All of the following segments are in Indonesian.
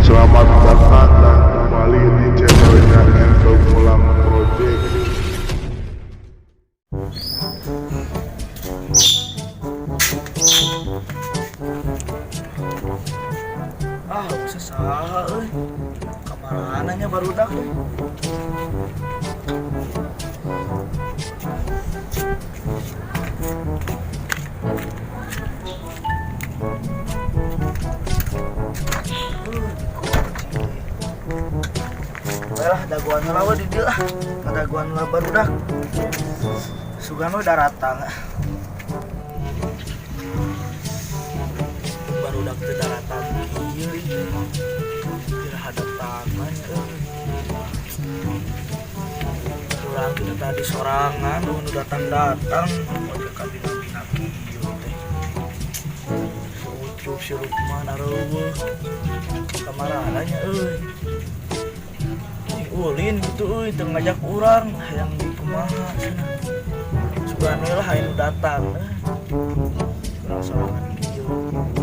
Selamat datang dan kembali di channelnya Endo Pulang Project. Bisa saha kamarana barudak tuh. Baiklah, daguan lawa di dia lah. Daguan lawa barudak. Sugano daratang. Barudak teu daratang kieu teu hadap tangan. Urang kita tadi sorangan nu datang-datang mobil kabina-bina kieu teh. Sucup si Lukman areueuh. Kamarananya ulin gitu teu ngajak urang hayang di kumaha cenah. Sugano lah hayang datang. Urang sorangan kieu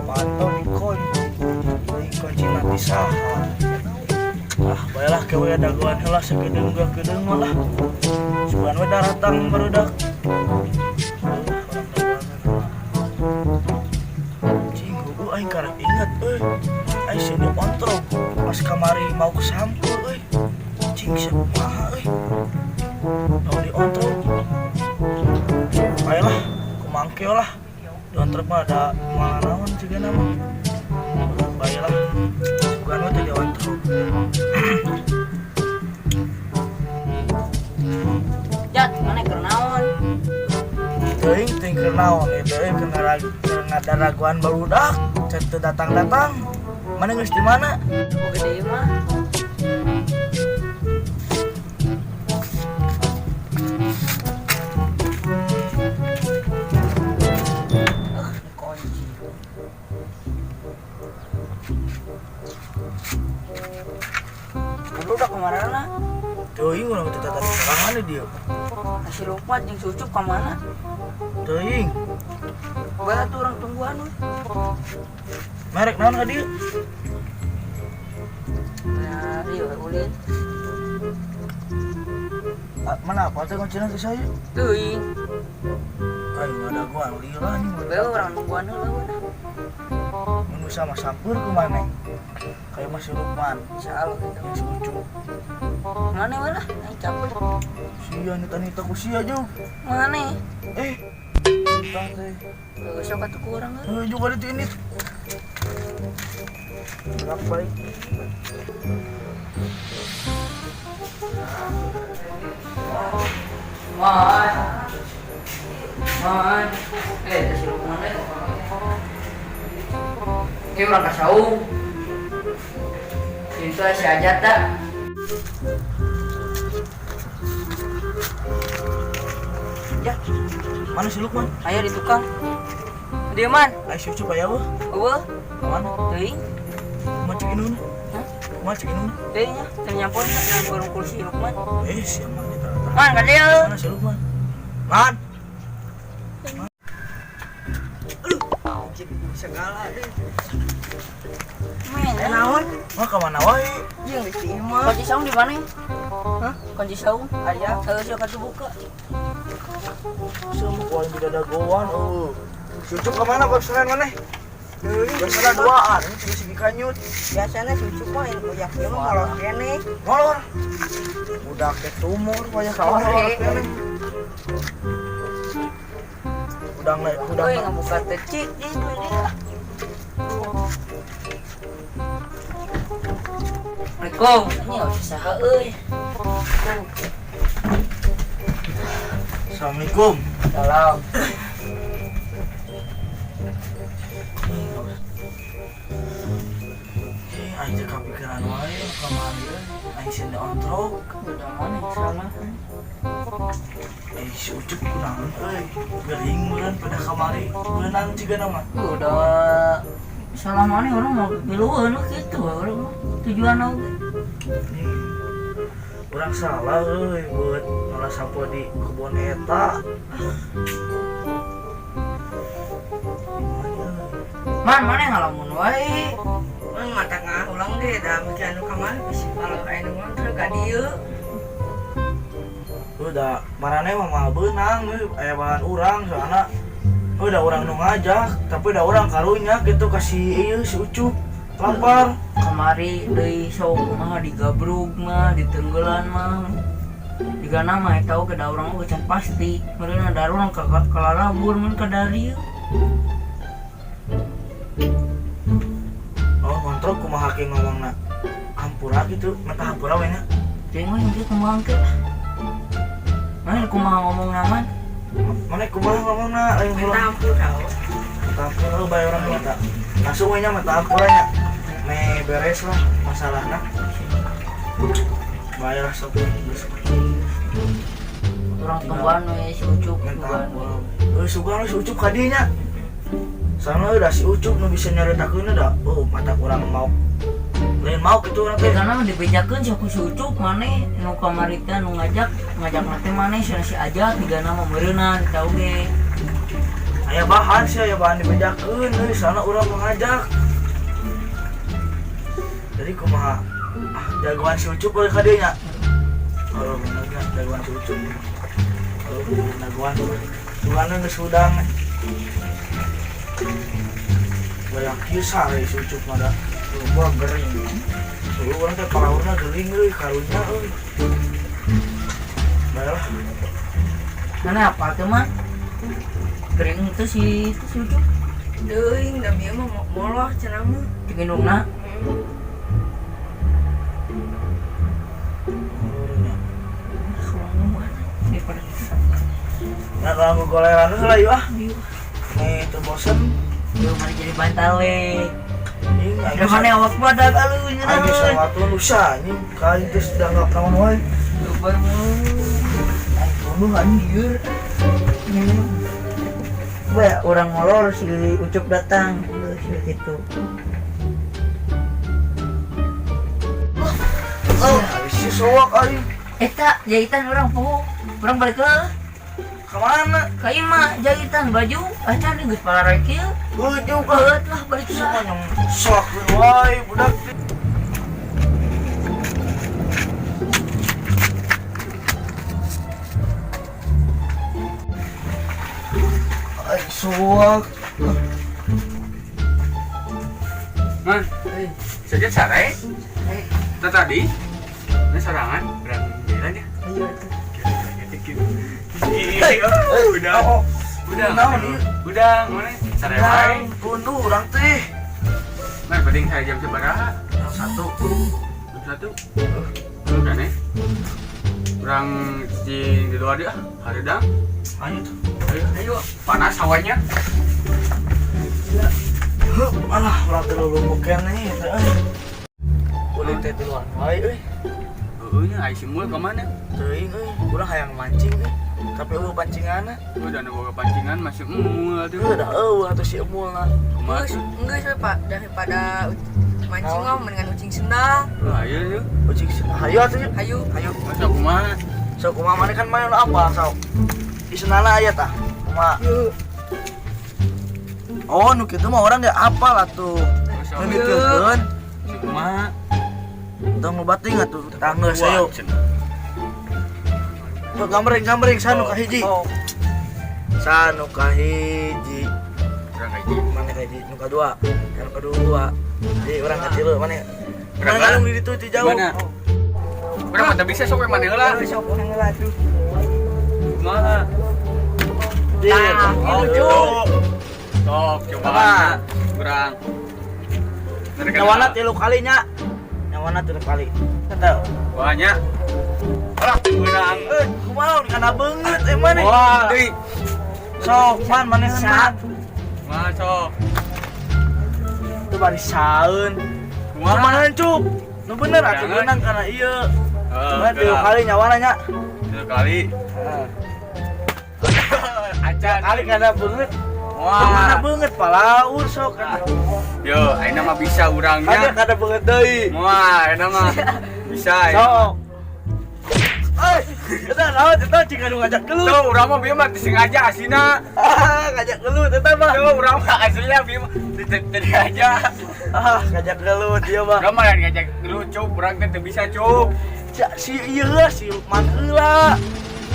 pantau di kunci mati saha. Baiklah kewe daguan heula sakedeung gak kedeung lah. Sugan we daratang barudak. Cing aing karek inget aing sini ontrog pas kamari mau kesampul cing sakumaha mau di ontrog. Baiklah kumangkeo lah di ontrog mah ada manaon juga nama. Baiklah bukan we teh di ontrog. Jat, mana keur naon? Teuing ting keur naon teuing keur ngadaraguan barudak can teu datang-datang. Mana geus di mana? Oh gede mah. Kunci. Barudak kemana? Teuing urang teh tadi sorangan dia. Si Lukman jeung Sucup ka mana? Teuing Bae tuh orang tungguan we. merek naon ka dieu? Nah, ieu ulin. Mana apa teh kuncina teh saya? Teuing. Aing ngadaguan lila nih. Bae orang tungguan heula we. Mun sama sampeur ku maneh. Kayak masih Lukman, Insyaallah gitu. yang sucu. Mana we lah, aing capek. Sia nita-nita ku sia jeung. Mana? Tah teh. Sok atuh ku urang we. Juga di ini. Bolak balik. Man. Teh si Lukman we. Ieu urang ka saung. Itu si Ajat dah. Ya. Mana si Lukman? Aya di tukang. Dia man. Ai sucu aya weh. Eueuh, Mana? teuing. Macik inuna. Hah? Macik inuna. Teuing nya, teu nyampun nang kurung kursi Lukman. Sia mah kita. Man, ka dieu. Mana si Lukman? Man. Cik segala deh. Men, Naon? Mah ka mana wae? jeung di imah. Kunci saung di mana? Hah? Kunci saung aya. Sok atuh buka. Semua poin tidak ada goan. Sucu ke mana bosan mana? Biasanya duaan, ini juga segi kanyut. Biasana Sucup mah yang kuyak ieu mah molor kene. Molor. Udah ke tumor, banyak molor kene. Udah Euy, ngabuka tecik di dia. Assalamualaikum. Ini usah saha euy. Assalamualaikum. Salam. Aing teh kapikiran wae kamari aing sini ontrok. Udah mana salah. Si Ucup kunaon gering meureun pada kamari. Beunang ciga nama. Udah salah mana orang mau milueun kitu orang tujuan oge. Urang salah buat malah sampo di kebun eta. Man mana ngalamun wae. Man mata ulang deh dah benang aya bahan urang soalna udah orang nu ngajak tapi udah orang karunya gitu kasih ieu si Ucup lapar Kamari deui sok mah digabrug mah ditenggelan mah digana mah tahu ke da urang mah can pasti meureun ada urang kalarabur mun ka dari oh kontrol kumaha ke ngomongna hampura gitu mata hampura we nya jeung mah ieu kumaha ke mana kumaha ngomong naman mana kumaha ngomongna lain kita urang hampura tapi lu bayar orang kita langsung we nya mata hampuranya me beres lah masalahna bayar sok urang tungguan we si Ucup minta sugan si Ucup kadinya sana udah si Ucup nu bisa nyaritakeun da oh mata kurang mau lain mau gitu orang teh karena mah dibejakeun si si Ucup maneh nu kamari teh nu ngajak teh maneh si Ajat digana mah meureunan tau ge aya bahan sih aya bahan dibejakeun euy sana urang mengajak jadi kumaha jagoan si Ucup euy ka dieu nya oh bener jagoan si Ucup oh jagoan suganna geus udang banyak kisah si Ucup mah da gua gering dulu orang teh paraurna gering euy karunya euy baiklah mana apa tuh mah kering itu si Ucup Deuing, da bieu mah moloh cenah mah. digendongna nah kalau goleran dulu lah yuk nih terbosan belum ada jadi bantal we ini udah mana awak pada kalau lagi sama tuh lusa ini kali itu sudah nggak kawan wae lupa mau anjir Wah, orang molor si Ucup datang gitu. oh si sowak aing Eta jahitan orang poho, orang balik ke kemana ka imah jahitan baju, acan geus pararek kieu. ujung Beut lah balik ke semua yang sok wae budak ay sowak Man, sejak sare, tadi, ini serangan, berang jalan ya. Udah, mana? Sare wae. Punduh orang teh Man, penting saya jam sebaraha? satu Jam 1. Udah nih. Kurang di luar dia, hareudang. ayo tuh Ayo, panas hawanya. malah orang teh lulu bukan nih udah teh duluan wae euy Nya ai simul ke mana? teuing euy urang hayang mancing euy tapi eueuh pancinganna Udah boga pancingan masih mual tuh. udah eueuh atuh si eumulna Mas, Enggak sih Pak, daripada mancing mah mendingan ucing sendal. ayo yuk. ucing hayu atuh yuk Hayu. hayu Masa kumaha? sok kumaha maneh kan main apa sok di senana aya tah kumaha oh nu kitu mah orang ge apal atuh Masa nu dikeun kumaha? tong lobating atuh tanggeus ayo tuh gambreng sanu kahiji sanu kahiji Kurang kaji. mana kahiji nu kadua yang kedua jadi orang katilu mana Berapa? mana ngalung di ditu ti jauh Mana? Kurang mata bisa sok mana heula? sok heula tuh Kumaha? di Oh, lucu Sok coba. Apa? Kurang. nyawana 3 kalinya nyawana 3 kali tahu Banyak. Alah, kurang. kumaha kana beungeut mana Wah, deui. sok mana Sat. Kumaha sok? itu bari saeun Kumaha? kumaha cuk nu bener atuh Jangan. beunang kana ieu Oh, cuma 3 kali nyawana nya 3 kali. Acan. kali kana beungeut Wah. mana beungeut palaur sok kana Yo, ayeuna mah bisa ada urangnya. kada beungeut deui Wah, ayeuna mah bisa. Ya. sok eta naon eta cing anu ngajak gelut Tuh, urang mah bieu mah disengaja asina. ngajak gelut eta mah Tuh, urang mah aslinya bieu mah tadi aja. ngajak gelut dia mah Urang mah ngajak dulu, Cuk. Urang teh teu bisa, Cuk. si ieu si Lukman heula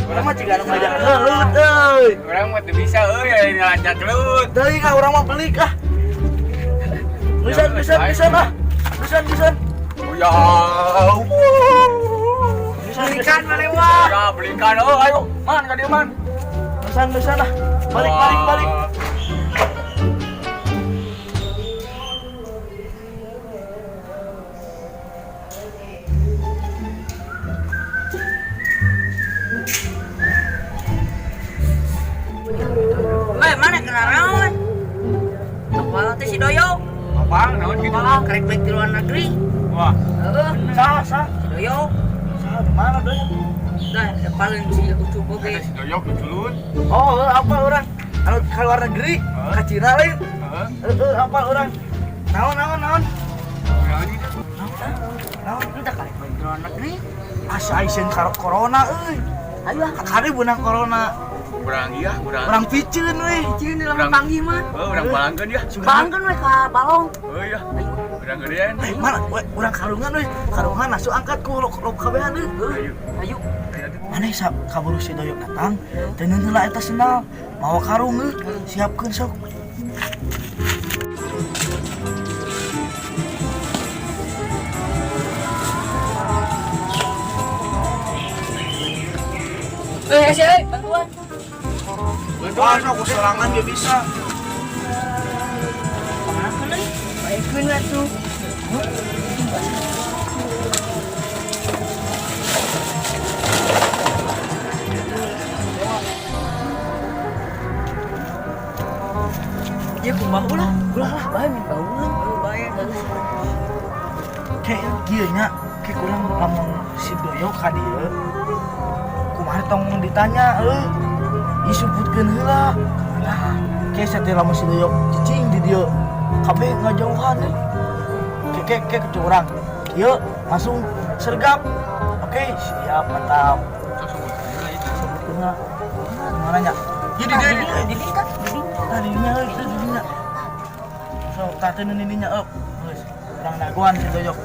mah juga anu ngajak gelut euy. Orang mah teu bisa euy aya ngajak gelut. Teuing ah urang mah beli ah. Bisa. Oh ya. Belikan mana wah. Ya belikan ayo. Man ka dieu man. Bisa lah. Balik. Mana kena rawan? Apa teh si Doyo? Apaan naon gitu? Apa karek baik di luar negeri? Wah. Heeh, Sah. si Doyo. Sah di mana deh? Dah, depan si Ucup oge. Ada si Doyok diculun. Oh, apa orang? Anu ke luar negeri, ka Cina lain. Heeh. Apa orang? Naon? Naon itu? Naon? Kita karek baik di luar negeri. Asa aisen corona euy. Ayo ah, Kali benang corona. Kurang iya, kurang. Orang piceun we. cieun di Urang- lama panggih mah. Urang balangkeun ya. Bangkeun we ka balong. Oh iya. Urang gedean. Mana? We, urang kalungan we. Kalungan asuh angkat ku lo kabehan euy. Ayo. Ayo. Maneh kaburu si Doyok datang, teu heula eta sendal. Mawa karung euy. Siapkeun sok. Si bantuan. Bantuan aku serangan dia bisa. Mana kan euy? Baikeun we tuh. Ya kumaha ulah. Ulah bae min bauleun. Bae geus. Kayak kieu nya, kayak kurang lamun si Doyok ka dieu. Kumaha tong ditanya euy. Disebutkeun heula. Nah, kayak satir lamun si Doyok cicing di dieu. Kabeh ngajauhan euy. Kayak ke urang. Kieu langsung sergap. Oke, siap mantap. Sebutkeun heula. Mana nya? Ieu di dieu. Di kan? Tadinya euy, itu didinya. So, tateun didinya eup. Geus, urang nagoan si Doyok.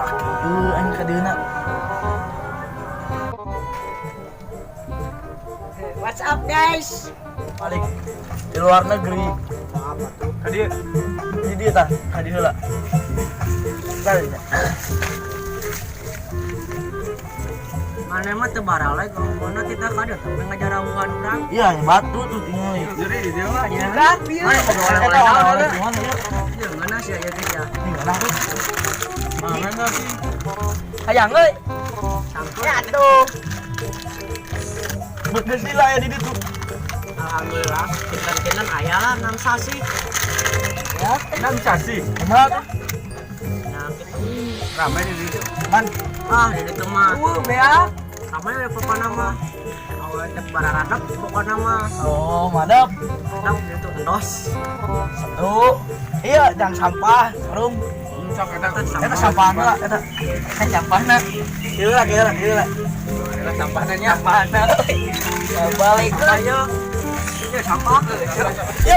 Laki anjing ka dieuna. What's up guys? Balik di luar negeri. Apa tuh? Ka dieu. Di dieu tah, ka dieu heula. Tadinya. Mana mah teu baralek ngomongna kita kada tapi ngajarangan urang. Iya, nya batu tuh tinggal. Jadi di dia mah. Ya kan? Mana orang-orang gimana ya? Ya mana sih aya teh ya. Ini mana tuh? Mana enggak sih? Hayang euy. Sampai atuh. Begeus lah ya di ditu. Alhamdulillah, kita aya 6 sasi. Ya, Enam sasi. kumaha tuh? Nah, Ramai di situ. Man, di ditu mah. Bea. Ramai we pokona mah. Awal teh bararadap pokona mah. oh, madap. Dap ditu endos. Satu. Iya, jangan sampah, sarung. Sok Eta sampahna lah, eta. Sampahna. Kieu lah. Ada sampahnya nya. Balik Ayo. Ya sampah. Yo.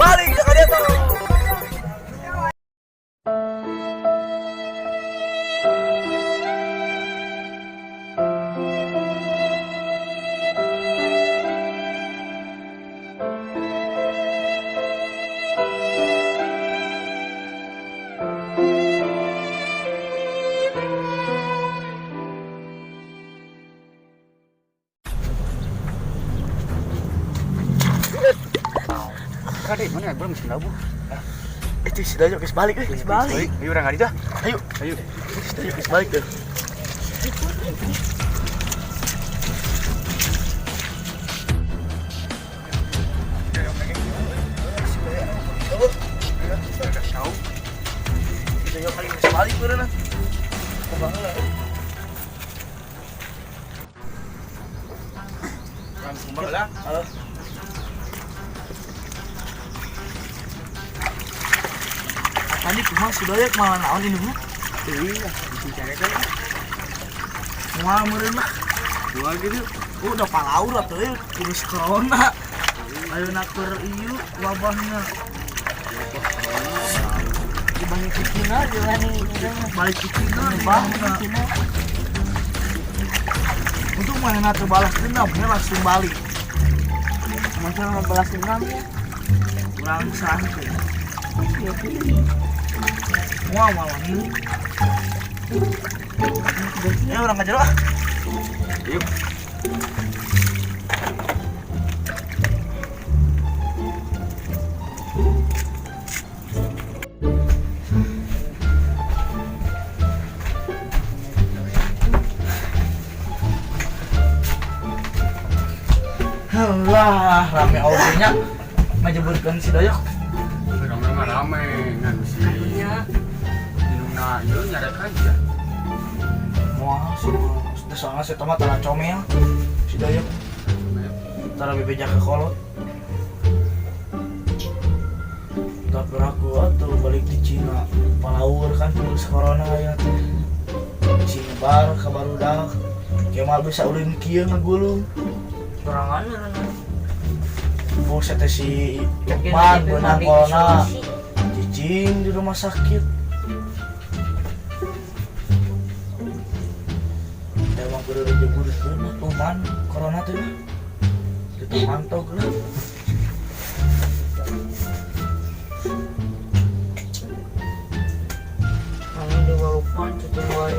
Balik ke dia tuh. Kade mana belum sih bu? Itu si Dayo guys balik guys balik. Ayo orang ada. Ayo. Ayo. Si Dayo guys balik deh. Tahu. Si Dayo kali guys balik bener. Kembang lah. Orang kumbang lah. Halo. Tadi kumaha si Doyak malah naon ini mah. Iya, dicarekan. Kumaha meureun mah. Dua gitu. Udah palaur atuh virus corona. Ayeuna keur ieu wabahnya. Dibanding ke Cina juga nih Balik ke Cina bang bangna. Cina Untuk mana teu balas dendamnya langsung balik. macam ngebalas dendam ya Kurang santai. ya pilih Wah malah ini. Orang ngajar lah. Yuk. Lah, rame audionya ngajeburkeun si Doyok. Rame mah rame ngan si iya Dinuna ieu nyarek aja. Wah, soalnya si Toma tara comel si Doyok. Tara bebeja ke kolot. Tapi aku atuh balik di Cina. Palaur kan virus corona aya teh. Si nyebar ka barudak. Kemal bisa ulin kieu ngagulung. sorangan Buset teh si Lukman beunang corona. Cicing di rumah sakit. Emang kudu dijeburkeun Lukman corona teh. Ditantau geus. kami di Walupan cuci wae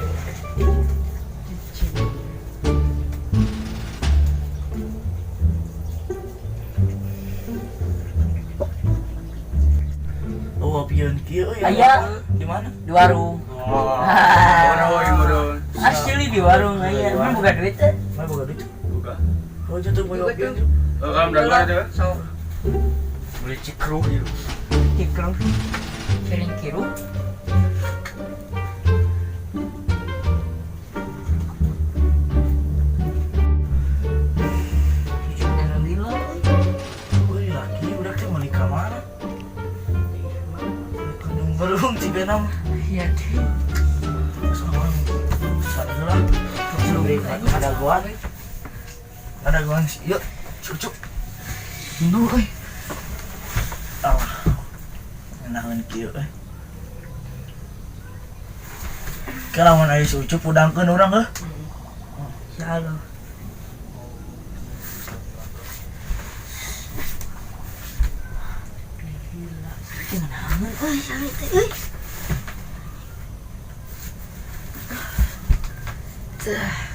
Oh, pieun kieu ya. Aya. Di mana? di warung Oh. Murun. asli di warung aya emang buka duit teh Mana boga duit? Buka. Oh, jatuh boyo pieun. Alhamdulillah deh. so Beli cikru ieu. tikrung piring kiru Wih, laki udah teh meuli ka mana? Kandung berung ciga nama. iya deh Sama sadar lah. Ada goan. Ada goan sih. Yuk, cucuk. Tunggu euy. Ah. Enakeun kieu euy. Kalamun aya sucup udangkeun urang heuh. insyaallah Tuh.